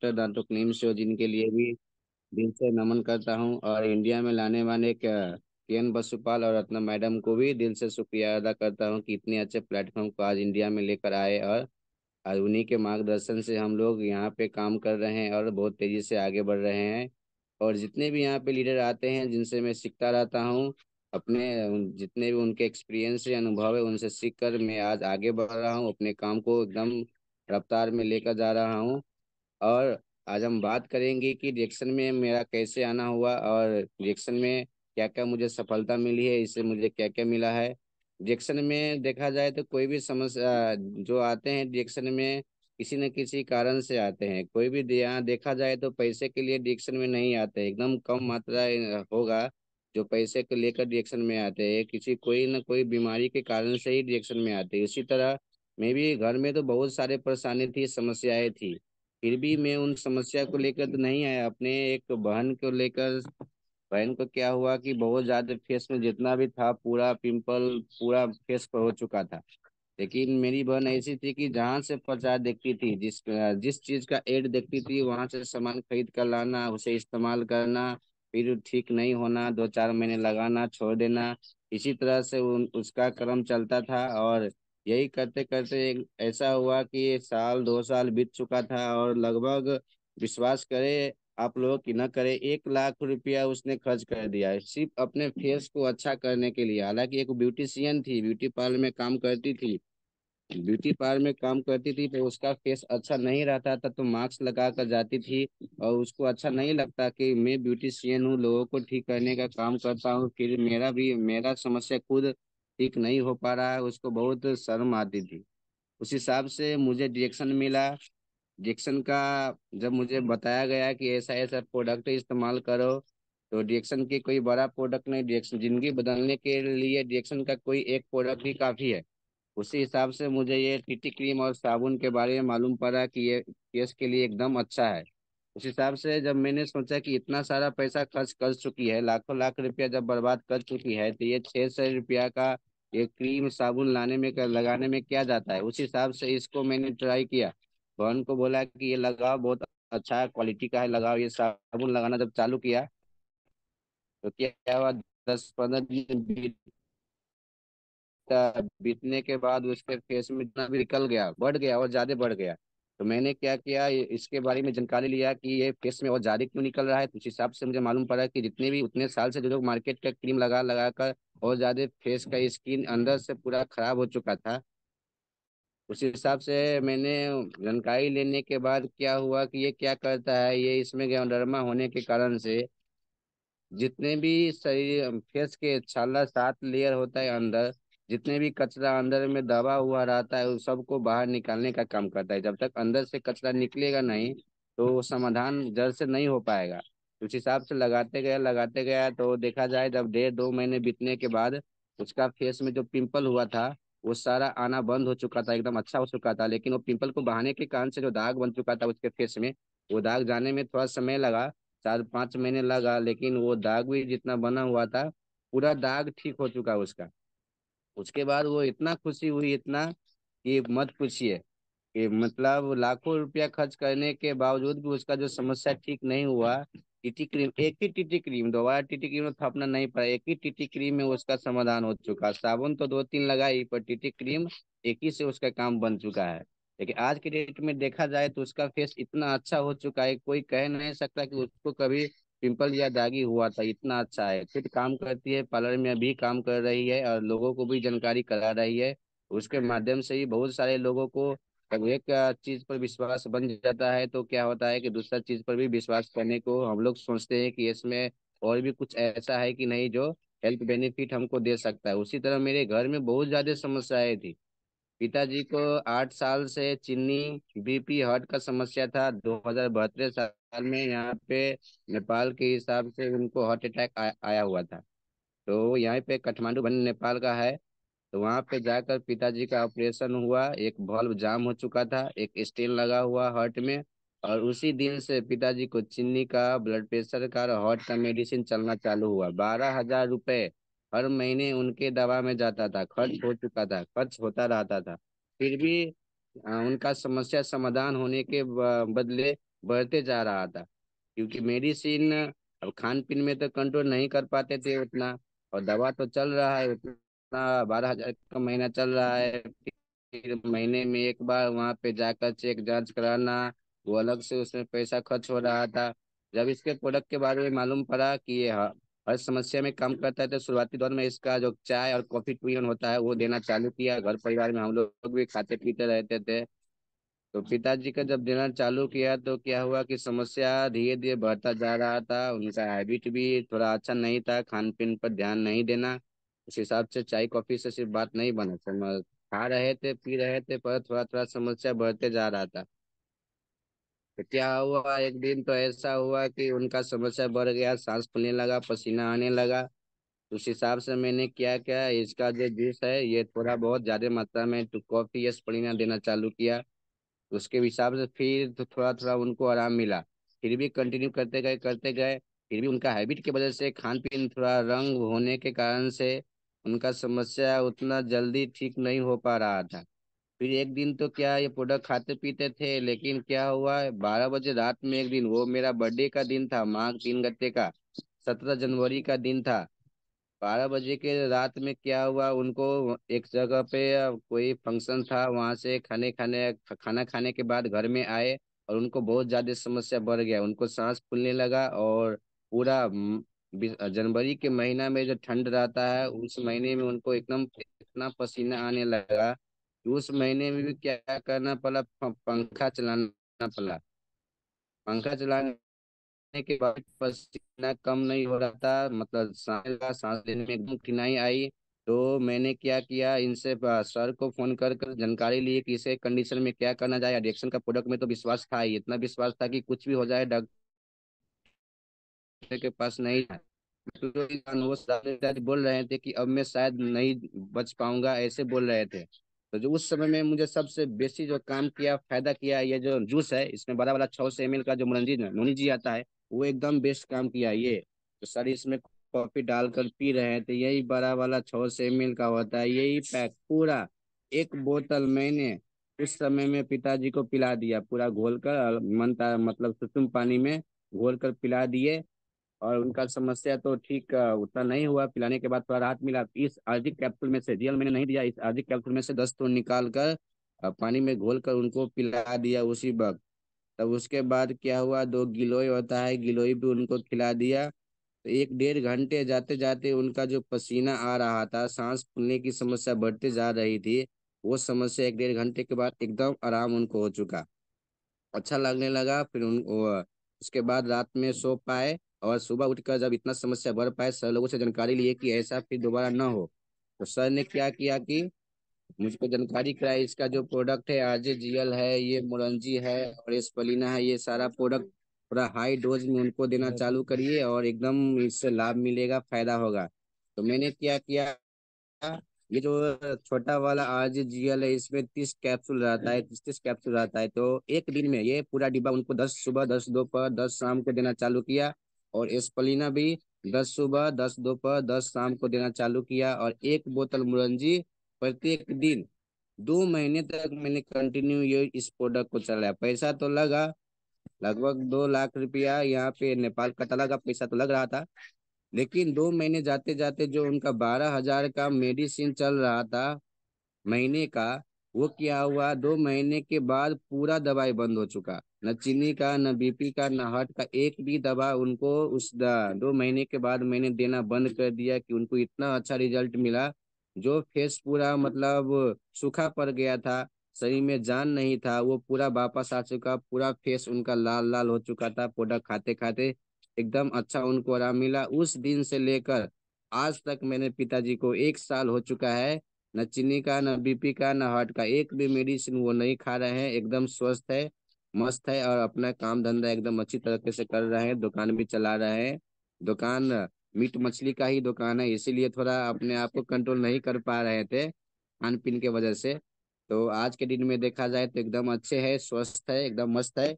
Doctor दांतो clinics हो, जिनके लिए भी दिल से नमन करता हूँ। और इंडिया में लाने वाले के एन बसुपाल और रत्ना मैडम को भी दिल से शुक्रिया अदा करता हूँ कि इतने अच्छे प्लेटफॉर्म को आज इंडिया में लेकर आए। और आज उन्हीं के मार्गदर्शन से हम लोग यहाँ पे काम कर रहे हैं और बहुत तेजी से आगे बढ़ रहे हैं। और जितने भी यहाँ पे लीडर आते हैं जिनसे मैं सीखता रहता हूँ, अपने जितने भी उनके एक्सपीरियंस या अनुभव है उनसे सीख कर मैं आज आगे बढ़ रहा हूँ, अपने काम को एकदम रफ्तार में लेकर जा रहा हूँ। और आज हम बात करेंगे कि रिएक्शन में मेरा कैसे आना हुआ और रिएक्शन में क्या क्या मुझे सफलता मिली है, इससे मुझे क्या क्या मिला है। रिएक्शन में देखा जाए तो कोई भी समस्या जो आते हैं रिएक्शन में किसी न किसी कारण से आते हैं। कोई भी यहाँ देखा जाए तो पैसे के लिए रिएक्शन में नहीं आते, एकदम कम मात्रा होगा जो पैसे को लेकर रिएक्शन में आते हैं। किसी कोई न कोई बीमारी के कारण से ही रिएक्शन में आते हैं। इसी तरह मैं भी घर में तो बहुत सारे परेशानी थी, समस्याएं थी, फिर भी मैं उन समस्या को लेकर तो नहीं आया। अपने एक बहन को लेकर, बहन को क्या हुआ कि बहुत ज्यादा फेस में जितना भी था पूरा पिंपल पूरा फेस पर हो चुका था। लेकिन मेरी बहन ऐसी थी कि जहां से प्रचार देखती थी, जिस चीज का एड देखती थी वहां से सामान खरीद कर लाना, उसे इस्तेमाल करना, फिर ठीक नहीं होना, 2-4 महीने लगाना, छोड़ देना। इसी तरह से उसका क्रम चलता था। और यही करते करते एक ऐसा हुआ कि 1 साल 2 साल बीत चुका था और लगभग, विश्वास करे आप लोग कि न करे, 1 लाख रुपया उसने खर्च कर दिया है सिर्फ अपने फेस को अच्छा करने के लिए। हालांकि एक ब्यूटिशियन थी, ब्यूटी पार्लर में काम करती थी, ब्यूटी पार्लर में काम करती थी, तो उसका फेस अच्छा नहीं रहता था तो मास्क लगा कर जाती थी। और उसको अच्छा नहीं लगता कि मैं ब्यूटिशियन हूँ, लोगों को ठीक करने का काम करता हूँ, फिर मेरा समस्या खुद ठीक नहीं हो पा रहा है, उसको बहुत शर्म आती थी। उस हिसाब से मुझे डिरेक्शन मिला। डिरेक्शन का जब मुझे बताया गया कि ऐसा ऐसा प्रोडक्ट इस्तेमाल करो, तो डिरेक्शन की कोई बड़ा प्रोडक्ट नहीं, डिरेक्शन जिंदगी बदलने के लिए डिरेक्शन का कोई एक प्रोडक्ट ही काफ़ी है। उसी हिसाब से मुझे ये टीटी क्रीम और साबुन के बारे में मालूम पड़ा कि ये केस के लिए एकदम अच्छा है। उस हिसाब से जब मैंने सोचा कि इतना सारा पैसा खर्च कर चुकी है, लाखों लाख रुपया जब बर्बाद कर चुकी है, तो ये 600 रुपया का ये क्रीम साबुन लाने में लगाने में क्या जाता है। उस हिसाब से इसको मैंने ट्राई किया, बहन को बोला कि ये लगाओ, बहुत अच्छा है, क्वालिटी का है, लगाओ। ये साबुन लगाना जब चालू किया तो क्या हुआ, 10-15 दिन बीतने के बाद उसके फेस में इतना भी निकल गया, बढ़ गया और ज्यादा बढ़ गया। तो मैंने क्या किया, इसके बारे में जानकारी लिया कि ये फेस में और ज्यादा क्यों निकल रहा है। तो उस हिसाब से मुझे मालूम पड़ा कि जितने भी उतने साल से जो लोग मार्केट का क्रीम लगा लगा कर और ज्यादा फेस का स्किन अंदर से पूरा खराब हो चुका था। उस हिसाब से मैंने जानकारी लेने के बाद क्या हुआ कि ये क्या करता है, ये इसमें गेंडरमा होने के कारण से जितने भी शरीर फेस के छाला 7 लेयर होता है अंदर, जितने भी कचरा अंदर में दबा हुआ रहता है उस सबको बाहर निकालने का काम करता है। जब तक अंदर से कचरा निकलेगा नहीं तो वो समाधान जड़ से नहीं हो पाएगा। उस हिसाब से लगाते गया तो देखा जाए जब 1.5-2 महीने बीतने के बाद उसका फेस में जो पिंपल हुआ था वो सारा आना बंद हो चुका था, एकदम अच्छा हो चुका था। लेकिन वो पिंपल को बहाने के कारण से जो दाग बन चुका था उसके फेस में, वो दाग जाने में थोड़ा समय लगा, 4-5 महीने लगा, लेकिन वो दाग भी जितना बना हुआ था पूरा दाग ठीक हो चुका उसका। उसके बाद वो इतना खुशी हुई, इतना कि मत पूछिए, कि मतलब लाखों रुपया खर्च करने के बावजूद भी उसका जो समस्या ठीक नहीं हुआ। टीटी क्रीम, एक ही टीटी क्रीम, दोबारा टीटी क्रीम थपना नहीं पड़ा, एक ही टीटी क्रीम में उसका समाधान हो चुका। साबुन तो 2-3 लगाई पर टीटी क्रीम एक ही से उसका काम बन चुका है। लेकिन आज के डेट में देखा जाए तो उसका फेस इतना अच्छा हो चुका है, कोई कह नहीं सकता कि उसको कभी पिंपल या दागी हुआ था। इतना अच्छा है, फिर काम करती है, पार्लर में अभी काम कर रही है और लोगों को भी जानकारी करा रही है। उसके माध्यम से ही बहुत सारे लोगों को, जब एक चीज पर विश्वास बन जाता है तो क्या होता है कि दूसरा चीज पर भी विश्वास करने को हम लोग सोचते हैं कि इसमें और भी कुछ ऐसा है कि नहीं जो हेल्थ बेनिफिट हमको दे सकता है। उसी तरह मेरे घर में बहुत ज्यादा समस्याएं थी। पिताजी को 8 साल से चीनी, बीपी, हार्ट का समस्या था। 2072 साल में यहाँ पे नेपाल के हिसाब से उनको हार्ट अटैक आया हुआ था। तो यहाँ पे काठमांडू बन नेपाल का है। तो वहां पे जाकर पिताजी का ऑपरेशन हुआ, एक valve जाम हो चुका था, एक स्टेन लगा हुआ हार्ट में। और उसी दिन से पिताजी को चीनी का, ब्लड प्रेशर का और हार्ट का मेडिसिन चलना चालू हुआ। 12,000 रुपए हर महीने उनके दवा में जाता था, खर्च हो चुका था, खर्च होता रहता था। फिर भी उनका समस्या समाधान होने के बदले बढ़ते जा रहा था, क्योंकि मेडिसिन, अब खान पीन में तो कंट्रोल नहीं कर पाते थे उतना, और दवा तो चल रहा है उतना, 12,000 का महीना चल रहा है, फिर महीने में एक बार वहां पे जाकर चेक जांच कराना, वो अलग से उसमें पैसा खर्च हो रहा था। जब इसके प्रोडक्ट के बारे में मालूम पड़ा कि ये हर समस्या में काम करता है, तो शुरुआती दौर में इसका जो चाय और कॉफी पियन होता है वो देना चालू किया। घर परिवार में हम लोग भी खाते पीते रहते थे, तो पिताजी का जब देना चालू किया तो क्या हुआ कि समस्या धीरे धीरे बढ़ता जा रहा था। उनका हैबिट भी थोड़ा अच्छा नहीं था, खान पीन पर ध्यान नहीं देना। उस हिसाब से चाय कॉफी से सिर्फ बात नहीं बना, खा रहे थे पी रहे थे, पर थोड़ा थोड़ा समस्या बढ़ते जा रहा था। तो क्या हुआ, एक दिन तो ऐसा हुआ कि उनका समस्या बढ़ गया, सांस फूलने लगा, पसीना आने लगा। उस हिसाब से मैंने क्या क्या इसका जो जूस है ये थोड़ा बहुत ज्यादा मात्रा में तो कॉफी या स्प्लिना देना चालू किया। उसके हिसाब से फिर तो थोड़ा थोड़ा उनको आराम मिला। फिर भी कंटिन्यू करते गए करते गए, फिर भी उनका हैबिट की वजह से, खान पीन थोड़ा रंग होने के कारण से उनका समस्या उतना जल्दी ठीक नहीं हो पा रहा था। फिर एक दिन तो क्या, ये प्रोडक्ट खाते पीते थे, लेकिन क्या हुआ, 12 बजे रात में एक दिन, वो मेरा बर्थडे का दिन था, माघ 3 गते का, 17 जनवरी का दिन था। 12 बजे के रात में क्या हुआ, उनको एक जगह पे कोई फंक्शन था, वहां से खाना खाने के बाद घर में आए, और उनको बहुत ज्यादा समस्या बढ़ गया, उनको सांस फूलने लगा। और पूरा जनवरी के महीना में जो ठंड रहता है, उस महीने में उनको एकदम इतना पसीना आने लगा कि उस महीने में भी क्या करना पड़ा, पंखा चलाना पड़ा। पंखा चलाने के बाद पसीना कम नहीं हो रहा था, मतलब सांस लेने में एकदम कठिनाई आई। तो मैंने क्या किया, इनसे सर को फोन कर कर जानकारी ली कि इसे कंडीशन में क्या करना जाए। एडिक्शन का प्रोडक्ट में तो विश्वास था ही, इतना विश्वास था कि कुछ भी हो जाए डॉक्टर के पास नहीं जाए। तो वो सारे बोल रहे थे कि अब मैं शायद नहीं बच पाऊंगा, ऐसे बोल रहे थे। तो जो उस समय में मुझे सबसे बेसी जो काम किया, फायदा किया, ये जो जूस है, इसमें बड़ा वाला 600 ml का जो मुरंजी नोनी जी आता है, वो एकदम बेस्ट काम किया ये। तो सर इसमें कॉफी डालकर पी रहे थे, यही बड़ा वाला 600 ml का होता है, यही पैक पूरा एक बोतल मैंने उस समय में पिताजी को पिला दिया, पूरा घोल कर मनता मतलब सुसुम पानी में घोल कर पिला दिए। और उनका समस्या तो ठीक उतना नहीं हुआ, पिलाने के बाद थोड़ा राहत मिला। इस आरजी कैप्सूल में से, रियल मैंने नहीं दिया, इस आरजी कैप्सूल में से 10 तो निकाल कर पानी में घोल कर उनको पिला दिया उसी वक्त। तब उसके बाद क्या हुआ, 2 गिलोय होता है, गिलोय भी उनको खिला दिया। तो 1 डेढ़ घंटे जाते जाते उनका जो पसीना आ रहा था, सांस फूलने की समस्या बढ़ते जा रही थी, वो समस्या 1 डेढ़ घंटे के बाद एकदम आराम उनको हो चुका, अच्छा लगने लगा। फिर उसके बाद रात में सो पाए, और सुबह उठकर जब इतना समस्या बढ़ पाए, सर लोगों से जानकारी लिए कि ऐसा फिर दोबारा ना हो। तो सर ने क्या किया कि मुझको जानकारी कराई, इसका जो प्रोडक्ट है RJGL है, ये मोरंजी है और एस्पलीना है, ये सारा प्रोडक्ट पूरा हाई डोज में उनको देना चालू करिए, और एकदम इससे लाभ मिलेगा, फायदा होगा। तो मैंने क्या किया, ये जो छोटा वाला RJGL है, इसमें 30 कैप्सूल रहता है, 30 कैप्सूल रहता है। तो एक दिन में ये पूरा डिब्बा उनको 10 सुबह, 10 दोपहर, 10 शाम को देना चालू किया। और एस्पलीना भी 10 सुबह, 10 दोपहर, 10 शाम को देना चालू किया। और एक बोतल मुरंजी प्रत्येक दिन, 2 महीने तक मैंने कंटिन्यू ये इस प्रोडक्ट को चलाया। पैसा तो लगा लगभग 2 लाख रुपया, यहाँ पे नेपाल का लगा, पैसा तो लग रहा था। लेकिन 2 महीने जाते जाते जो उनका 12,000 का मेडिसिन चल रहा था महीने का, वो क्या हुआ, 2 महीने के बाद पूरा दवाई बंद हो चुका। न चीनी का, न BP का, न हार्ट का, एक भी दवा उनको उस 2 महीने के बाद मैंने देना बंद कर दिया, कि उनको इतना अच्छा रिजल्ट मिला। जो फेस पूरा मतलब सूखा पड़ गया था, शरीर में जान नहीं था, वो पूरा वापस आ चुका, पूरा फेस उनका लाल लाल हो चुका था प्रोडक्ट खाते खाते, एकदम अच्छा उनको आराम मिला। उस दिन से लेकर आज तक मैंने पिताजी को, 1 साल हो चुका है, न चीनी का, न BP का, न हार्ट का, एक भी मेडिसिन वो नहीं खा रहे हैं, एकदम स्वस्थ है, मस्त है, और अपना काम धंधा एकदम अच्छी तरीके से कर रहे हैं, दुकान भी चला रहे हैं। दुकान मीट मछली का ही दुकान है, इसीलिए थोड़ा अपने आप को कंट्रोल नहीं कर पा रहे थे खान पीन के वजह से। तो आज के दिन में देखा जाए तो एकदम अच्छे है, स्वस्थ है, एकदम मस्त है।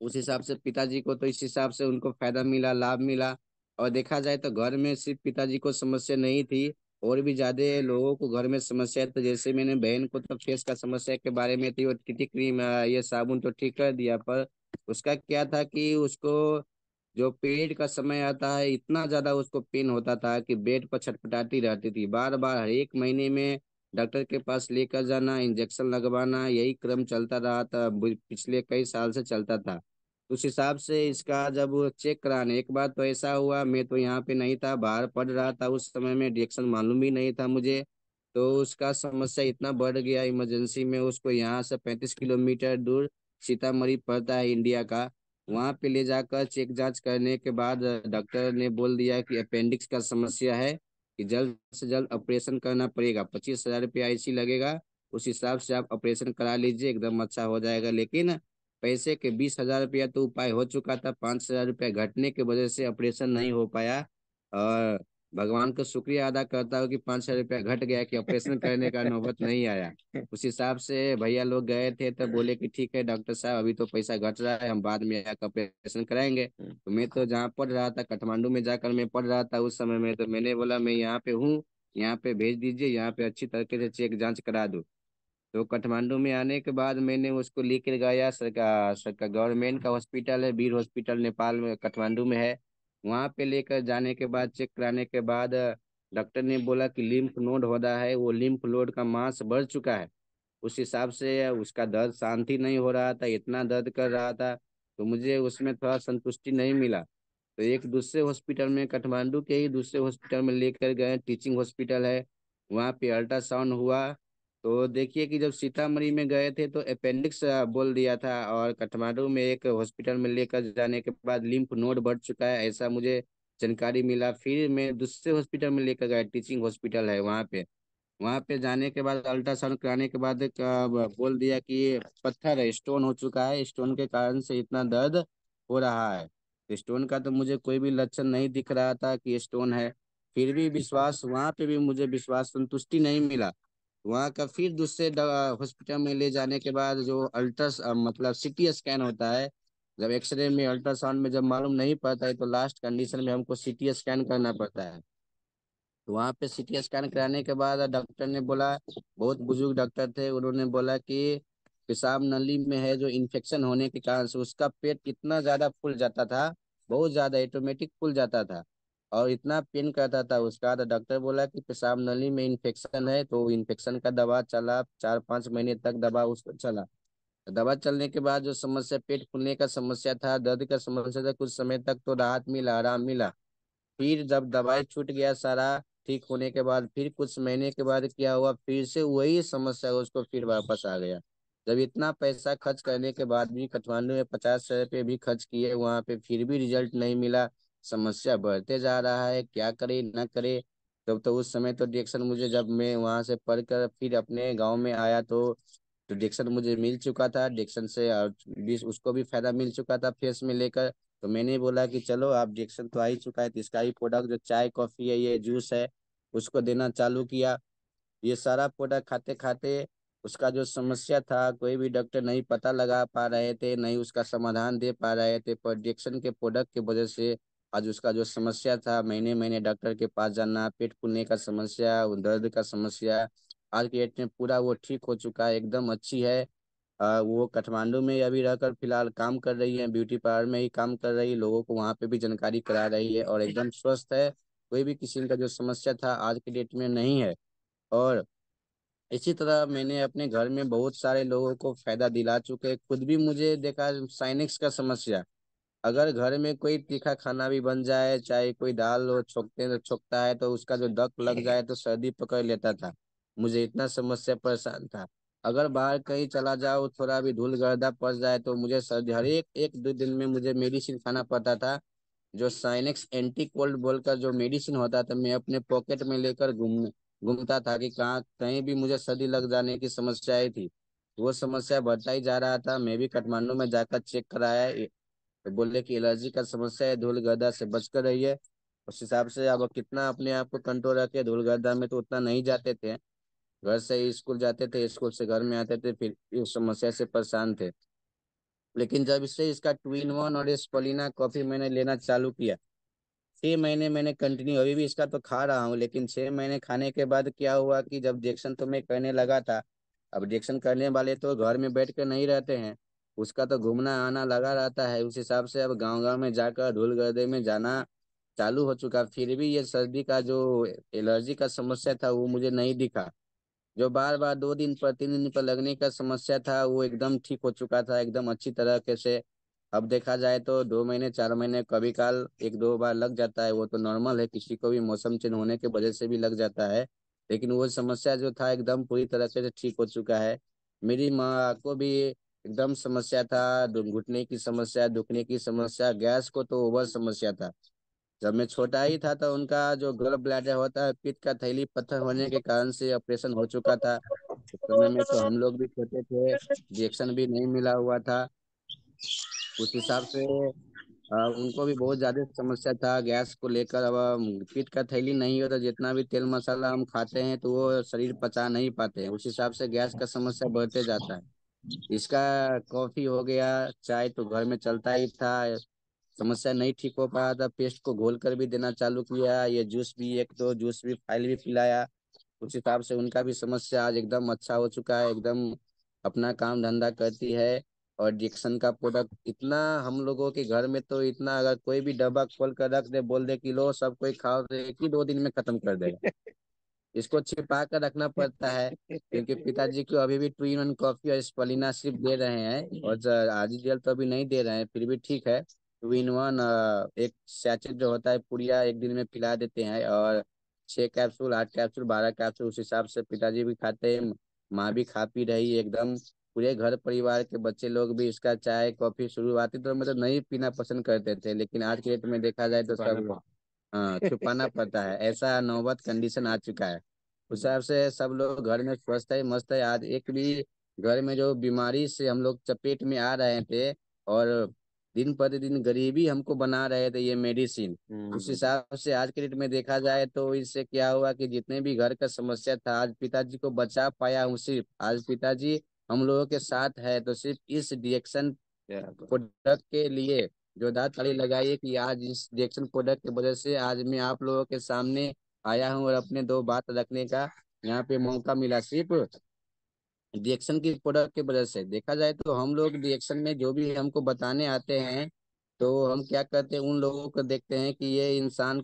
उस हिसाब से पिताजी को तो इस हिसाब से उनको फायदा मिला, लाभ मिला। और देखा जाए तो घर में सिर्फ पिताजी को समस्या नहीं थी, और भी ज्यादा लोगों को घर में समस्या है। तो जैसे मैंने बहन को तो फेस का समस्या के बारे में थी, वो टीटी क्रीम ये साबुन तो ठीक कर दिया, पर उसका क्या था कि उसको जो पीरियड का समय आता है इतना ज्यादा उसको पेन होता था कि बेड पर छटपटाती रहती थी, बार बार हर एक महीने में डॉक्टर के पास लेकर जाना, इंजेक्शन लगवाना, यही क्रम चलता रहा था, पिछले कई साल से चलता था। उस हिसाब से इसका जब वो चेक कराने, एक बार तो ऐसा हुआ, मैं तो यहाँ पे नहीं था, बाहर पढ़ रहा था उस समय में, रिएक्शन मालूम ही नहीं था मुझे। तो उसका समस्या इतना बढ़ गया, इमरजेंसी में उसको यहाँ से 35 किलोमीटर दूर सीतामढ़ी पड़ता है इंडिया का, वहां पे ले जाकर चेक जांच करने के बाद डॉक्टर ने बोल दिया कि अपेंडिक्स का समस्या है, कि जल्द से जल्द ऑपरेशन करना पड़ेगा, 25,000 रुपया IC लगेगा, उस हिसाब से आप ऑपरेशन करा लीजिए, एकदम अच्छा हो जाएगा। लेकिन पैसे के 20,000 रुपया तो उपाय हो चुका था, 5,000 रुपया घटने की वजह से ऑपरेशन नहीं हो पाया। और भगवान का शुक्रिया अदा करता हूँ कि 5,000 रुपया घट गया, कि ऑपरेशन करने का नौबत नहीं आया। उस हिसाब से भैया लोग गए थे तो बोले कि ठीक है डॉक्टर साहब, अभी तो पैसा घट रहा है, हम बाद में आकर ऑपरेशन कराएंगे। तो मैं तो जहाँ पढ़ रहा था, काठमांडू में जाकर मैं पढ़ रहा था उस समय में, तो मैंने बोला मैं यहाँ पे हूँ, यहाँ पे भेज दीजिए, यहाँ पे अच्छी तरीके से चेक जांच करा दूँ। तो काठमांडू में आने के बाद मैंने उसको लेकर गया, सरकार सरकार गवर्नमेंट का हॉस्पिटल है, वीर हॉस्पिटल, नेपाल में, काठमांडू में है। वहाँ पे लेकर जाने के बाद, चेक कराने के बाद डॉक्टर ने बोला कि लिम्फ नोड हो रहा है, वो लिम्फ नोड का मांस बढ़ चुका है। उस हिसाब से उसका दर्द शांति नहीं हो रहा था, इतना दर्द कर रहा था। तो मुझे उसमें थोड़ा संतुष्टि नहीं मिला, तो एक दूसरे हॉस्पिटल में, काठमांडू के ही दूसरे हॉस्पिटल में लेकर गए, टीचिंग हॉस्पिटल है, वहाँ पे अल्ट्रासाउंड हुआ। तो देखिए कि जब सीतामढ़ी में गए थे तो अपेंडिक्स बोल दिया था, और काठमांडू में एक हॉस्पिटल में लेकर जाने के बाद लिम्फ नोड बढ़ चुका है, ऐसा मुझे जानकारी मिला। फिर मैं दूसरे हॉस्पिटल में लेकर गया, टीचिंग हॉस्पिटल है वहाँ पे। वहां पे जाने के बाद अल्ट्रासाउंड कराने के बाद बोल दिया कि ये पत्थर है, स्टोन हो चुका है, स्टोन के कारण से इतना दर्द हो रहा है। स्टोन का तो मुझे कोई भी लक्षण नहीं दिख रहा था कि स्टोन है। फिर भी विश्वास, वहां पे भी मुझे विश्वास, संतुष्टि नहीं मिला। वहां का फिर दूसरे हॉस्पिटल में ले जाने के बाद जो मतलब CT स्कैन होता है, जब एक्सरे में, अल्ट्रासाउंड में जब मालूम नहीं पड़ता है, तो लास्ट कंडीशन में हमको CT स्कैन करना पड़ता है। तो वहाँ पे CT स्कैन कराने के बाद डॉक्टर ने बोला, बहुत बुजुर्ग डॉक्टर थे, उन्होंने बोला कि पेशाब नली में है जो इन्फेक्शन होने के कारण से उसका पेट इतना ज्यादा फूल जाता था, बहुत ज्यादा ऑटोमेटिक फूल जाता था, और इतना पेन करता था उसका। तो डॉक्टर बोला कि पेशाब नली में इन्फेक्शन है, तो इन्फेक्शन का दवा चला, 4-5 महीने तक दवा उसको चला। दवा चलने के बाद जो समस्या, पेट फूलने का समस्या था, दर्द का समस्या था, कुछ समय तक तो राहत मिला, आराम मिला। फिर जब दवाई छूट गया सारा, ठीक होने के बाद फिर कुछ महीने के बाद क्या हुआ, फिर से वही समस्या उसको फिर वापस आ गया। जब इतना पैसा खर्च करने के बाद भी, काठमांडू में 50,000 रुपये भी खर्च किए वहां पे, फिर भी रिजल्ट नहीं मिला, समस्या बढ़ते जा रहा है, क्या करे ना करे। तब तो उस समय तो डिएक्शन मुझे, जब मैं वहां से पढ़कर फिर अपने गांव में आया तो डिएक्शन मुझे मिल चुका था, डिएक्शन से और भी उसको भी फायदा मिल चुका था फेस में लेकर। तो मैंने बोला कि चलो, आप रिएक्शन तो आ ही चुका है, तो इसका ही प्रोडक्ट जो चाय कॉफी है, ये जूस है, उसको देना चालू किया। ये सारा प्रोडक्ट खाते खाते उसका जो समस्या था, कोई भी डॉक्टर नहीं पता लगा पा रहे थे, नहीं उसका समाधान दे पा रहे थे, पर रिएक्शन के प्रोडक्ट की वजह से आज उसका जो समस्या था, महीने महीने डॉक्टर के पास जाना, पेट फूलने का समस्या, दर्द का समस्या, आज के डेट में पूरा वो ठीक हो चुका है, एकदम अच्छी है। वो काठमांडू में अभी रहकर फिलहाल काम कर रही है, ब्यूटी पार्लर में ही काम कर रही है, लोगों को वहाँ पे भी जानकारी करा रही है, और एकदम स्वस्थ है, कोई भी किसी का जो समस्या था आज के डेट में नहीं है। और इसी तरह मैंने अपने घर में बहुत सारे लोगों को फायदा दिला चुके, खुद भी मुझे देखा साइनिक्स का समस्या, अगर घर में कोई तीखा खाना भी बन जाए, चाहे कोई दाल हो छोकते छोकता है, तो उसका जो दक लग जाए तो सर्दी पकड़ लेता था, मुझे इतना समस्या परेशान था। अगर बाहर कहीं चला जाओ, थोड़ा भी धूल गर्दा पड़ जाए तो मुझे सर्दी, हर एक 1-2 दिन में मुझे मेडिसिन खाना पड़ता था। जो साइनेक्स एंटी कोल्ड बोलकर जो मेडिसिन होता था, मैं अपने पॉकेट में लेकर घूमता था कि कहाँ कहीं भी मुझे सर्दी लग जाने की समस्या आई थी। वो समस्या बढ़ता ही जा रहा था, मैं भी काठमांडू में जाकर चेक कराया, तो बोले कि एलर्जी का समस्या है, धूल गर्दा से बचकर रहिए। उस हिसाब से अब कितना अपने आप को कंट्रोल रखे, धूल गर्दा में तो उतना नहीं जाते थे, घर से ही स्कूल जाते थे, स्कूल से घर में आते थे, फिर इस समस्या से परेशान थे। लेकिन जब इससे इसका 2 in 1 और स्पलिना कॉफी मैंने लेना चालू किया, 6 महीने मैंने कंटिन्यू, अभी भी इसका तो खा रहा हूँ, लेकिन 6 महीने खाने के बाद क्या हुआ कि जब रिएक्शन तो मैं करने लगा था, अब रिएक्शन करने वाले तो घर में बैठ कर नहीं रहते हैं, उसका तो घूमना आना लगा रहता है। उस हिसाब से अब गांव गांव में जाकर धूल गर्दे में जाना चालू हो चुका। फिर भी ये सर्दी का जो एलर्जी का समस्या था वो मुझे नहीं दिखा। जो बार बार 2 दिन पर 3 दिन पर लगने का समस्या था वो एकदम ठीक हो चुका था, एकदम अच्छी तरीके से। अब देखा जाए तो 2 महीने 4 महीने कभी काल 1-2 बार लग जाता है, वो तो नॉर्मल है, किसी को भी मौसम चेंज होने की वजह से भी लग जाता है। लेकिन वो समस्या जो था एकदम पूरी तरह से ठीक हो चुका है। मेरी माँ को भी एकदम समस्या था, घुटने की समस्या, दुखने की समस्या, गैस को तो ओवर समस्या था। जब मैं छोटा ही था तो उनका जो गल ब्लैडर होता है, पित्त का थैली पत्थर होने के कारण से ऑपरेशन हो चुका था। उस समय में तो हम लोग भी छोटे थे, इंजेक्शन भी नहीं मिला हुआ था। उस हिसाब से उनको भी बहुत ज्यादा समस्या था गैस को लेकर। अब पित्त का थैली नहीं होता, जितना भी तेल मसाला हम खाते हैं तो वो शरीर पचा नहीं पाते हैं, उस हिसाब से गैस का समस्या बढ़ते जाता है। इसका कॉफी हो गया, चाय तो घर में चलता ही था, समस्या नहीं ठीक हो पाया था, पेस्ट को घोल कर भी देना चालू किया, ये जूस भी, एक दो जूस भी फाइल भी पिलाया। उस हिसाब से उनका भी समस्या आज एकदम अच्छा हो चुका है, एकदम अपना काम धंधा करती है। और डिक्सन का प्रोडक्ट इतना हम लोगों के घर में तो इतना, अगर कोई भी डब्बा खोल कर रख दे, बोल दे कि लो सब कोई खाओ, तो 1 ही 2 दिन में खत्म कर देगा। इसको छिपा कर रखना पड़ता है क्योंकि पिताजी को अभी भी 2 in 1 कॉफी और स्पलिना सिर्फ दे रहे हैं, और आरजीएल तो अभी नहीं दे रहे हैं, फिर भी ठीक है। 2 in 1 एक सैचेट जो होता है पुड़िया, एक दिन में पिला देते हैं, और 6 कैप्सूल 8 कैप्सूल 12 कैप्सूल उस हिसाब से पिताजी भी खाते हैं, माँ भी खा पी रही है एकदम। पूरे घर परिवार के बच्चे लोग भी इसका चाय कॉफी शुरुआती तो मतलब नहीं पीना पसंद करते थे, लेकिन आज के डेट में देखा जाए तो सब, हाँ, छुपाना पड़ता है, ऐसा नौबत कंडीशन आ चुका है। उस हिसाब से सब लोग घर में स्वस्थ है मस्त है। आज एक भी घर में जो बीमारी से हम लोग चपेट में आ रहे थे, और दिन प्रतिदिन गरीबी हमको बना रहे थे ये मेडिसिन, उस हिसाब से आज के डेट में देखा जाए तो इससे क्या हुआ कि जितने भी घर का समस्या था आज पिताजी को बचा पाया हूँ। सिर्फ आज पिताजी हम लोगों के साथ है तो सिर्फ इस रिएक्शन प्रोडक्ट के लिए जोरदार ताली लगाइए कि आज इस रिएक्शन प्रोडक्ट की वजह से आज मैं आप लोगों के सामने आया हूँ, और अपने दो बात रखने का यहाँ पे मौका मिला, सिर्फ रिएक्शन की प्रोडक्ट की वजह से। देखा जाए तो हम लोग रिएक्शन में जो भी हमको बताने आते हैं तो हम क्या करते हैं, उन लोगों को देखते हैं कि ये इंसान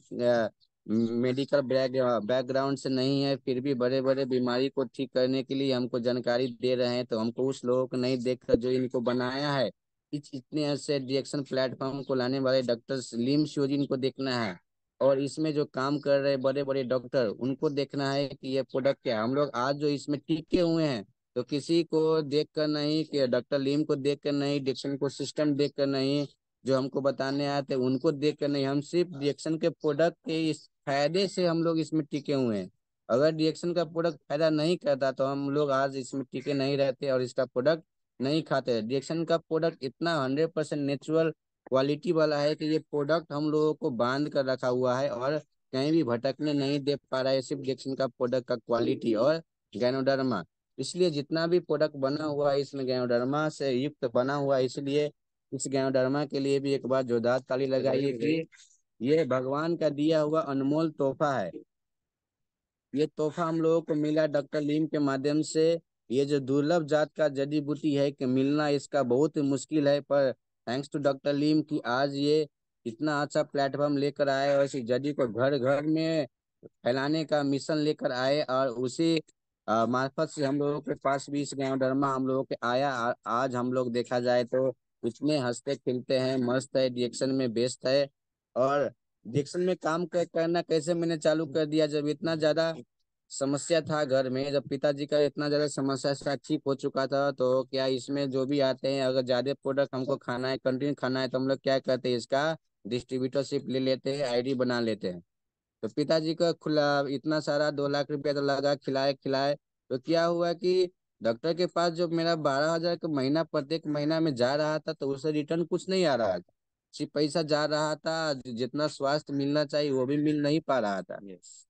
मेडिकल बैकग्राउंड से नहीं है, फिर भी बड़े बड़े बीमारी को ठीक करने के लिए हमको जानकारी दे रहे हैं, तो हमको उस लोगों को नहीं देखकर जो इनको बनाया है इतने ऐसे रिएक्शन प्लेटफॉर्म को लाने वाले डॉक्टर लिम श्योजिन को देखना है। और इसमें जो काम कर रहे बड़े बड़े डॉक्टर उनको देखना है कि ये प्रोडक्ट क्या है। हम लोग आज जो इसमें टिके हुए हैं तो किसी को देख कर नहीं, कि डॉक्टर लीम को देख कर नहीं, डिक्शन को सिस्टम देख कर नहीं, जो हमको बताने आए थे उनको देख कर नहीं, हम सिर्फ डिक्शन के प्रोडक्ट के इस फायदे से हम लोग इसमें टिके हुए हैं। अगर डिएक्शन का प्रोडक्ट फायदा नहीं करता तो हम लोग आज इसमें टिके नहीं रहते और इसका प्रोडक्ट नहीं खाते। डिएक्शन का प्रोडक्ट इतना 100% नेचुरल क्वालिटी वाला है कि ये प्रोडक्ट हम लोगों को बांध कर रखा हुआ है और कहीं भी भटकने नहीं दे पा रहा है, सिर्फ डिएक्शन का प्रोडक्ट का क्वालिटी और गैनोडर्मा। इसलिए जितना भी प्रोडक्ट बना हुआ है इसमें गैनोडर्मा से युक्त बना हुआ है, इसलिए इस गैनोडर्मा के लिए भी एक बार जोरदार ताली लगाइए कि ये भगवान का दिया हुआ अनमोल तोहफा है। ये तोहफा हम लोगों को मिला डॉक्टर लीम के माध्यम से। ये जो दुर्लभ जात का जड़ी बूटी है कि मिलना इसका बहुत ही मुश्किल है, पर थैंक्स टू डॉक्टर लीम की आज ये इतना अच्छा प्लेटफॉर्म लेकर आए और इस जड़ी को घर घर में फैलाने का मिशन लेकर आए, और उसी मार्फत से हम लोगों के पास भी इस गांव हम लोगों के आया। आज हम लोग देखा जाए तो इतने हंसते खिलते हैं, मस्त है, रिएक्शन में बेस्ट है। और रिएक्शन में काम करना कैसे मैंने चालू कर दिया, जब इतना ज्यादा समस्या था घर में, जब पिताजी का इतना ज्यादा समस्या था ठीक हो चुका था, तो क्या इसमें जो भी आते हैं अगर ज्यादा प्रोडक्ट हमको खाना है, कंटिन्यू खाना है, तो हम लोग क्या करते हैं, इसका डिस्ट्रीब्यूटरशिप ले लेते हैं, आईडी बना लेते हैं। तो पिताजी का खुला इतना सारा 2 लाख रुपया तो लगा, खिलाए खिलाए, तो क्या हुआ कि डॉक्टर के पास जो मेरा 12,000 का महीना प्रत्येक महीना में जा रहा था तो उससे रिटर्न कुछ नहीं आ रहा था, सिर्फ पैसा जा रहा था, जितना स्वास्थ्य मिलना चाहिए वो भी मिल नहीं पा रहा था।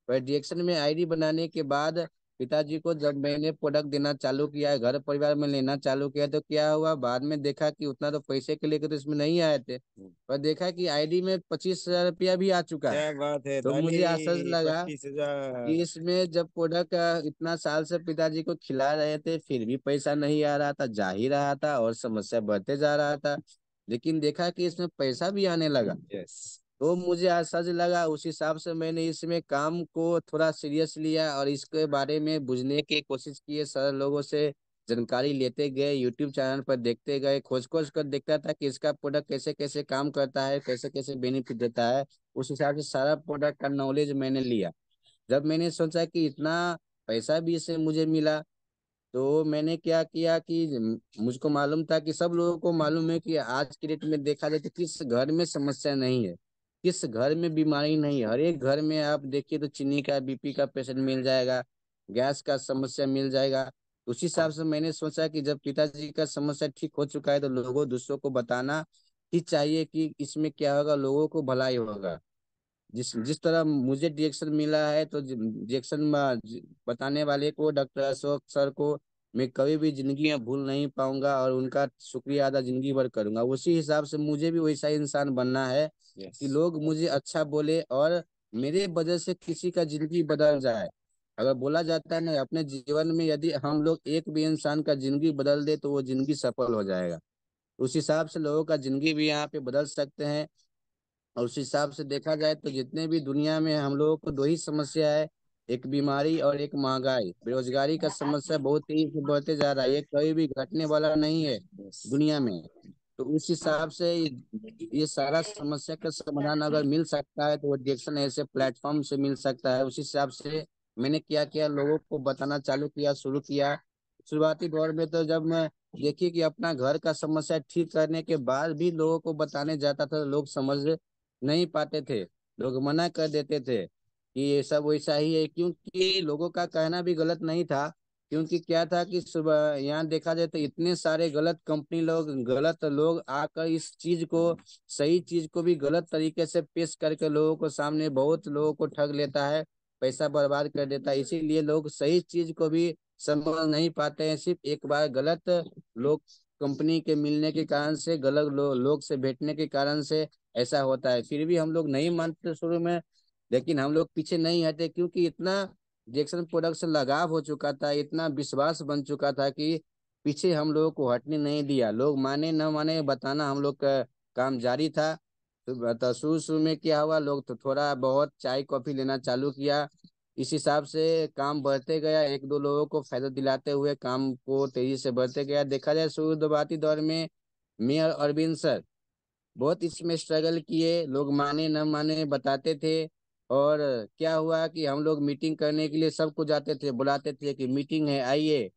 पर रिएक्शन में आईडी बनाने के बाद पिताजी को जब मैंने प्रोडक्ट देना चालू किया, घर परिवार में लेना चालू किया, तो क्या हुआ, बाद में देखा कि उतना तो पैसे के लेकर तो इसमें नहीं आए थे, पर देखा कि आईडी में 25,000 रुपया भी आ चुका है। क्या बात है तो मुझे आश्चर्य ताली, लगा 25,000। कि इसमें जब प्रोडक्ट इतना साल से पिताजी को खिला रहे थे फिर भी पैसा नहीं आ रहा था, जा ही रहा था और समस्या बढ़ते जा रहा था। लेकिन देखा कि इसमें पैसा भी आने लगा, यस। तो मुझे आश्चर्य लगा। उस हिसाब से मैंने इसमें काम को थोड़ा सीरियस लिया और इसके बारे में बुझने की कोशिश की, सर लोगों से जानकारी लेते गए, यूट्यूब चैनल पर देखते गए, खोज खोज कर देखता था कि इसका प्रोडक्ट कैसे कैसे काम करता है, कैसे कैसे बेनिफिट देता है। उस हिसाब से सारा प्रोडक्ट का नॉलेज मैंने लिया। जब मैंने सोचा कि इतना पैसा भी इससे मुझे मिला, तो मैंने क्या किया कि मुझको मालूम था कि सब लोगों को मालूम है कि आज के डेट में देखा जाए तो किस घर में समस्या नहीं है, किस घर में बीमारी नहीं है। हर एक घर में आप देखिए तो चीनी का, बीपी का पेशेंट मिल जाएगा, गैस का समस्या मिल जाएगा। उसी हिसाब से मैंने सोचा कि जब पिताजी का समस्या ठीक हो चुका है तो लोगों दूसरों को बताना ही चाहिए कि इसमें क्या होगा, लोगों को भलाई होगा। जिस जिस तरह मुझे डिरेक्शन मिला है, तो डिरेक्शन बताने वाले को, डॉक्टर अशोक सर को, मैं कभी भी जिंदगी में भूल नहीं पाऊंगा और उनका शुक्रिया अदा जिंदगी भर करूंगा। उसी हिसाब से मुझे भी वैसा इंसान बनना है यस। कि लोग मुझे अच्छा बोले और मेरे वजह से किसी का जिंदगी बदल जाए। अगर बोला जाता है ना, अपने जीवन में यदि हम लोग एक भी इंसान का जिंदगी बदल दे तो वो जिंदगी सफल हो जाएगा। उस हिसाब से लोगों का जिंदगी भी यहाँ पे बदल सकते हैं। और उस हिसाब से देखा जाए तो जितने भी दुनिया में हम लोगों को दो ही समस्या है, एक बीमारी और एक महंगाई। बेरोजगारी का समस्या बहुत तेजी से बढ़ते जा रहा है, ये कभी भी घटने वाला नहीं है यस। दुनिया में। तो उस हिसाब से ये सारा समस्या का समाधान अगर मिल सकता है तो वो डिएक्शन ऐसे प्लेटफॉर्म से मिल सकता है। उस हिसाब से मैंने क्या किया, लोगों को बताना चालू किया, शुरू किया। शुरुआती दौर में तो जब मैं देखिए कि अपना घर का समस्या ठीक करने के बाद भी लोगों को बताने जाता था, लोग समझ नहीं पाते थे, लोग मना कर देते थे कि ये सब वैसा ही है, क्योंकि लोगों का कहना भी गलत नहीं था। क्योंकि क्या था कि सुबह यहाँ देखा जाए तो इतने सारे गलत कंपनी लोग, गलत लोग आकर इस चीज को, सही चीज को भी गलत तरीके से पेश करके लोगों को सामने बहुत लोगों को ठग लेता है, पैसा बर्बाद कर देता है। इसीलिए लोग सही चीज को भी समझ नहीं पाते हैं। सिर्फ एक बार गलत लोग कंपनी के मिलने के कारण से, गलत लोग से बैठने के कारण से ऐसा होता है। फिर भी हम लोग नहीं मानते शुरू में, लेकिन हम लोग पीछे नहीं हटे, क्योंकि इतना जैक्सन प्रोडक्ट से लगाव हो चुका था, इतना विश्वास बन चुका था कि पीछे हम लोगों को हटने नहीं दिया। लोग माने न माने बताना हम लोग का काम जारी था। तो शुरू शुरू में क्या हुआ, लोग तो थोड़ा बहुत चाय कॉफी लेना चालू किया। इस हिसाब से काम बढ़ते गया, एक दो लोगों को फायदा दिलाते हुए काम को तेजी से बढ़ते गया। देखा जाए शुरुआती दौर में मेयर अरविंद सर बहुत इसमें स्ट्रगल किए, लोग माने न माने बताते थे। और क्या हुआ कि हम लोग मीटिंग करने के लिए सबको जाते थे, बुलाते थे कि मीटिंग है आइए।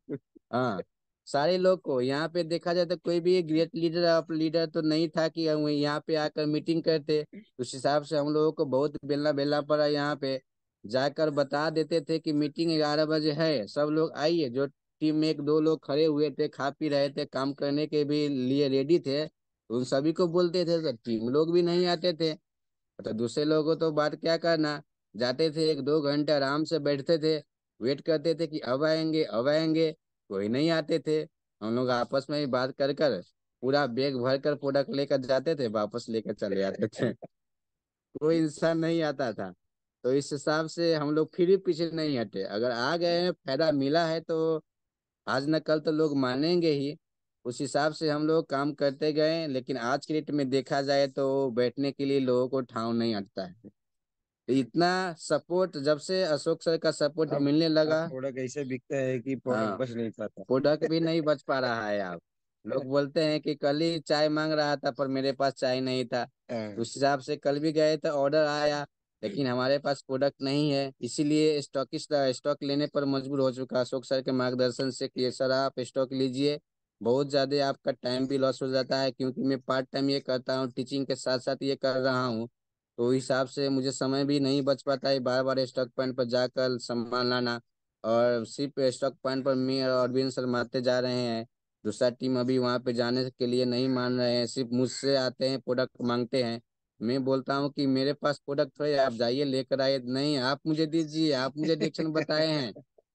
हाँ, सारे लोग को यहाँ पे देखा जाए तो कोई भी ग्रेट लीडर ऑफ लीडर तो नहीं था कि हम यहाँ पे आकर मीटिंग करते। उस हिसाब से हम लोगों को बहुत बेलना बेलना पड़ा, यहाँ पे जाकर बता देते थे कि मीटिंग 11 बजे है, सब लोग आइए। जो टीम में एक दो लोग खड़े हुए थे, खा पी रहे थे, काम करने के भी लिए रेडी थे, उन सभी को बोलते थे, तो टीम लोग भी नहीं आते थे। तो दूसरे लोगों को तो बात क्या करना, जाते थे 1-2 घंटे आराम से बैठते थे, वेट करते थे कि अब आएंगे अब आएंगे, कोई नहीं आते थे। हम लोग आपस में ही बात कर कर पूरा बैग भर कर प्रोडक्ट लेकर जाते थे, वापस लेकर चले आते थे। कोई इंसान नहीं आता था। तो इस हिसाब से हम लोग फिर भी पीछे नहीं हटे, अगर आ गए हैं, फायदा मिला है तो आज न कल तो लोग मानेंगे ही। उस हिसाब से हम लोग काम करते गए, लेकिन आज की डेट में देखा जाए तो बैठने के लिए लोगों को ठाव नहीं अटता है। तो इतना सपोर्ट जब से अशोक सर का सपोर्ट मिलने अब लगा। प्रोडक्ट ऐसे बिकता है कि प्रोडक्ट हाँ, बच नहीं पाता। प्रोडक्ट भी नहीं बच पा रहा है। आप लोग बोलते हैं कि कल ही चाय मांग रहा था पर मेरे पास चाय नहीं था। हाँ। उस हिसाब से कल भी गए तो ऑर्डर आया, लेकिन हमारे पास प्रोडक्ट नहीं है, इसीलिए स्टॉकिस्ट स्टॉक लेने पर मजबूर हो चुका। अशोक सर के मार्गदर्शन से कि सर आप स्टॉक लीजिए, बहुत ज़्यादा आपका टाइम भी लॉस हो जाता है, क्योंकि मैं पार्ट टाइम ये करता हूँ, टीचिंग के साथ साथ ये कर रहा हूँ। तो उस हिसाब से मुझे समय भी नहीं बच पाता है बार बार स्टॉक पॉइंट पर जाकर सामान लाना। और सिर्फ स्टॉक पॉइंट पर मैं और अरविंद सर मारते जा रहे हैं, दूसरा टीम अभी वहां पे जाने के लिए नहीं मान रहे हैं, सिर्फ मुझसे आते हैं, प्रोडक्ट मांगते हैं। मैं बोलता हूँ कि मेरे पास प्रोडक्ट है, आप जाइए लेकर आइए, नहीं आप मुझे दीजिए, आप मुझे डिरेक्शन बताए हैं।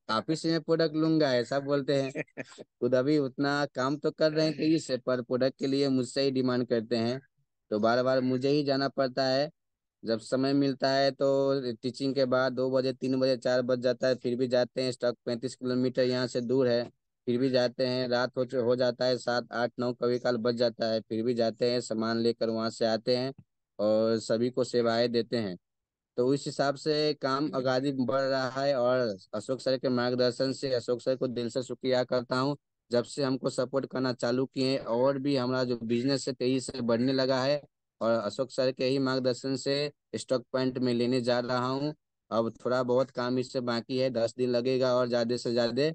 ऑफिस में प्रोडक्ट लूंगा ऐसा बोलते हैं। खुद अभी उतना काम तो कर रहे हैं कि इससे, पर प्रोडक्ट के लिए मुझसे ही डिमांड करते हैं, तो बार बार मुझे ही जाना पड़ता है। जब समय मिलता है तो टीचिंग के बाद 2 बजे, 3 बजे, 4 बज जाता है, फिर भी जाते हैं। स्टॉक 35 किलोमीटर यहाँ से दूर है, फिर भी जाते हैं। रात हो जाता है 7, 8, 9 कभी काल बज जाता है, फिर भी जाते हैं, सामान लेकर वहाँ से आते हैं और सभी को सेवाएं देते हैं। तो इस हिसाब से काम आगे बढ़ रहा है। और अशोक सर के मार्गदर्शन से अशोक सर को दिल से शुक्रिया करता हूँ। जब से हमको सपोर्ट करना चालू किए हैं, और भी हमारा जो बिजनेस है तेजी से बढ़ने लगा है। और अशोक सर के ही मार्गदर्शन से स्टॉक पॉइंट में लेने जा रहा हूँ। अब थोड़ा बहुत काम इससे बाकी है, 10 दिन लगेगा और ज़्यादा से ज़्यादा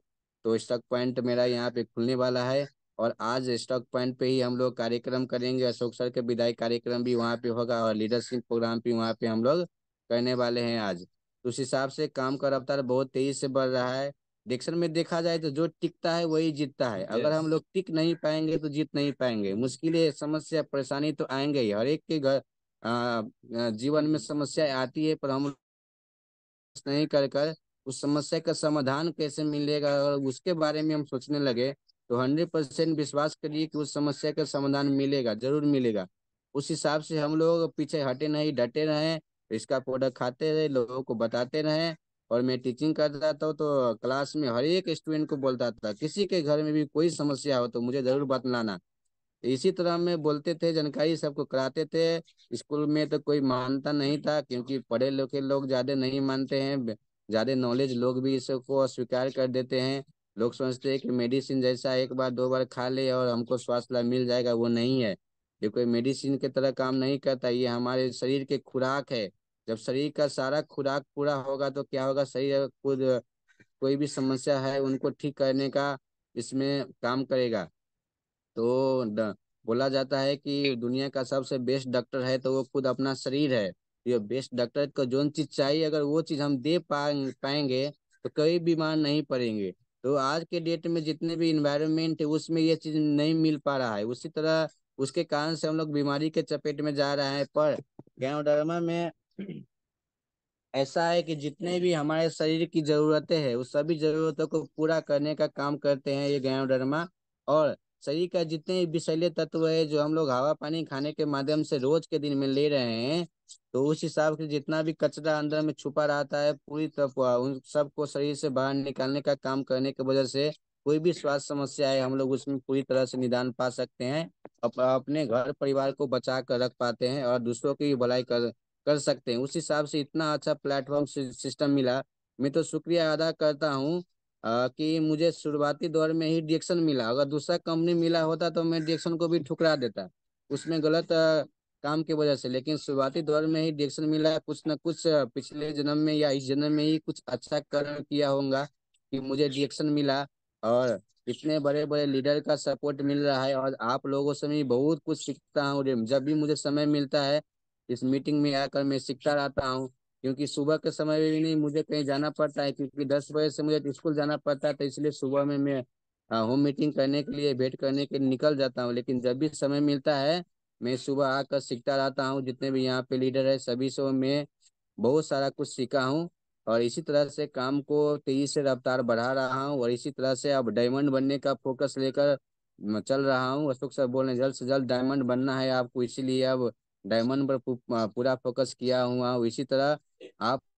तो स्टॉक पॉइंट मेरा यहाँ पे खुलने वाला है। और आज स्टॉक पॉइंट पे ही हम लोग कार्यक्रम करेंगे। अशोक सर के विदाई कार्यक्रम भी वहाँ पे होगा और लीडरशिप प्रोग्राम भी वहाँ पे हम लोग करने वाले हैं आज। तो उस हिसाब से काम का रफ्तार बहुत तेजी से बढ़ रहा है। डिक्शन में देखा जाए तो जो टिकता है वही जीतता है। अगर हम लोग टिक नहीं पाएंगे तो जीत नहीं पाएंगे। मुश्किलें, समस्या, परेशानी तो आएंगे ही, हर एक के घर जीवन में समस्या आती है, पर हम नहीं कर कर उस समस्या का समाधान कैसे मिलेगा, अगर उसके बारे में हम सोचने लगे तो 100% विश्वास करिए कि उस समस्या का समाधान मिलेगा, जरूर मिलेगा। उस हिसाब से हम लोग पीछे हटे नहीं, डटे रहें, इसका प्रोडक्ट खाते रहे, लोगों को बताते रहें। और मैं टीचिंग करता था तो क्लास में हर एक स्टूडेंट को बोलता था, किसी के घर में भी कोई समस्या हो तो मुझे जरूर बतलाना। इसी तरह में बोलते थे, जानकारी सबको कराते थे। स्कूल में तो कोई मानता नहीं था, क्योंकि पढ़े लिखे लोग ज्यादा नहीं मानते हैं। ज्यादा नॉलेज लोग भी इसको अस्वीकार कर देते हैं। लोग समझते हैं कि मेडिसिन जैसा एक बार 2 बार खा ले और हमको स्वास्थ्य लाभ मिल जाएगा, वो नहीं है। ये कोई मेडिसिन की तरह काम नहीं करता, ये हमारे शरीर के खुराक है। जब शरीर का सारा खुराक पूरा होगा तो क्या होगा, शरीर खुद कोई भी समस्या है उनको ठीक करने का इसमें काम करेगा। तो बोला जाता है कि दुनिया का सबसे बेस्ट डॉक्टर है तो वो खुद अपना शरीर है। ये बेस्ट डॉक्टर को जो चीज चाहिए, अगर वो चीज हम दे पाएंगे तो कई बीमार नहीं पड़ेंगे। तो आज के डेट में जितने भी इन्वायरमेंट है उसमें ये चीज नहीं मिल पा रहा है, उसी तरह उसके कारण से हम लोग बीमारी के चपेट में जा रहे हैं। पर गैंडरमा में ऐसा है कि जितने भी हमारे शरीर की जरूरतें हैं उस सभी जरूरतों को पूरा करने का काम करते हैं ये गैनोडर्मा। और शरीर का जितने भी विषैले तत्व है जो हम लोग हवा पानी खाने के माध्यम से रोज के दिन में ले रहे हैं, तो उस हिसाब से जितना भी कचरा अंदर में छुपा रहता है पूरी तरह उन सबको शरीर से बाहर निकालने का काम करने की वजह से कोई भी स्वास्थ्य समस्या है हम लोग उसमें पूरी तरह से निदान पा सकते हैं। अपने घर परिवार को बचा कर रख पाते हैं और दूसरों की भी भलाई कर कर सकते हैं। उस हिसाब से इतना अच्छा प्लेटफॉर्म सिस्टम मिला। मैं तो शुक्रिया अदा करता हूँ कि मुझे शुरुआती दौर में ही डिएक्शन मिला। अगर दूसरा कंपनी मिला होता तो मैं डिएक्शन को भी ठुकरा देता, उसमें गलत काम की वजह से। लेकिन शुरुआती दौर में ही डिएक्शन मिला, कुछ न कुछ पिछले जन्म में या इस जन्म में ही कुछ अच्छा कर्म किया होगा कि मुझे डिएक्शन मिला। और इतने बड़े बड़े लीडर का सपोर्ट मिल रहा है और आप लोगों से मैं बहुत कुछ सीखता हूँ। जब भी मुझे समय मिलता है इस मीटिंग में आकर मैं सीखता रहता हूँ। क्योंकि सुबह के समय में भी नहीं मुझे कहीं जाना पड़ता है, क्योंकि 10 बजे से मुझे स्कूल जाना पड़ता है, तो इसलिए सुबह में मैं होम मीटिंग करने के लिए, वेट करने के लिए निकल जाता हूँ। लेकिन जब भी समय मिलता है मैं सुबह आकर सीखता रहता हूँ। जितने भी यहाँ पे लीडर है सभी से मैं बहुत सारा कुछ सीखा हूँ। और इसी तरह से काम को तेजी से रफ्तार बढ़ा रहा हूँ, और इसी तरह से अब डायमंड बनने का फोकस लेकर मैं चल रहा हूँ। अशोक सर बोल रहे हैं जल्द से जल्द डायमंड बनना है आपको, इसीलिए अब डायमंड पर पूरा फोकस किया हुआ हूँ। इसी तरह आप